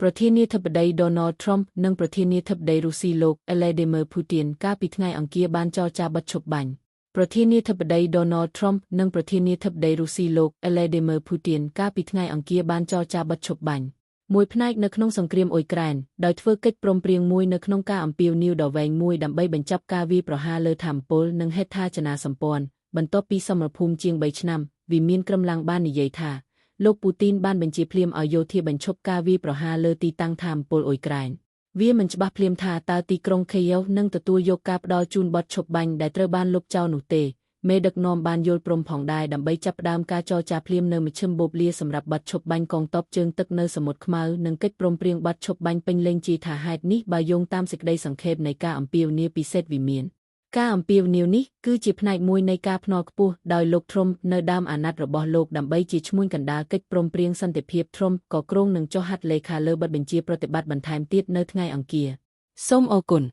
ប្រធានាធិបតី Donald Trump និងប្រធានាធិបតីរុស្ស៊ីលោក Vladimir Putin កាលពីថ្ងៃអង្គារបានចរចាបិទឈប់បាញ់ប្រធានាធិបតី Donald Trump និងប្រធានាធិបតីរុស្ស៊ីលោក Vladimir Putin កាលពីថ្ងៃអង្គារបានចរចាបិទឈប់បាញ់មួយផ្នែកនៅក្នុងសង្គ្រាមអ៊ុយក្រែនដោយធ្វើកិច្ចព្រមព្រៀងមួយនៅក្នុងការអំពាវនាវដ៏វែងមួយដើម្បីបញ្ចប់ការវាយប្រហារលើថាមពលនិងហេដ្ឋារចនាសម្ព័ន្ធបន្ទាប់ពីសមរភូមិជាង3ឆ្នាំវិមានក្រំឡាំងបាននិយាយថាលោកពូទីនបានបញ្ជាភ្លាមឲ្យយោធាបញ្ឈប់ការវាយប្រហារលើទីតាំងថាមពលអ៊ុយក្រែនវាមិនច្បាស់ភ្លាមថាតើទីក្រុងខៀវនឹងទទួលយកការផ្ដល់ជូនបទឈប់បាញ់ដែលត្រូវបានលុបចោលនោះទេមេដឹកនាំបានយល់ព្រមផងដែរដើម្បីចាប់ផ្ដើមការចរចាភ្លាមនៅមជ្ឈិមបូព៌ាសម្រាប់បទឈប់បាញ់កងទ័ពជើងទឹកនៅសមុទ្រខ្មៅនិងកិច្ចព្រមព្រៀងបទឈប់បាញ់ពេញលេញជាថាហេតុនេះបើយោងតាមសេចក្តីសង្ខេបនៃការអំពាវនាវពីសេតវិមានការអំពាវនាវនេះគឺជាផ្នែកមួយនៃការភ្នាល់ខ្ពស់ដោយលោក Trump នៅដើមអាណត្តិរបស់លោកដើម្បីជាឈ្មួញកណ្ដាលកិច្ចព្រមព្រៀងសន្តិភាព Trump ក៏គ្រោងនឹងចុះហត្ថលេខាលើបទបញ្ជាប្រតិបត្តិបន្ថែមទៀតនៅថ្ងៃអង្គារសូមអរគុណ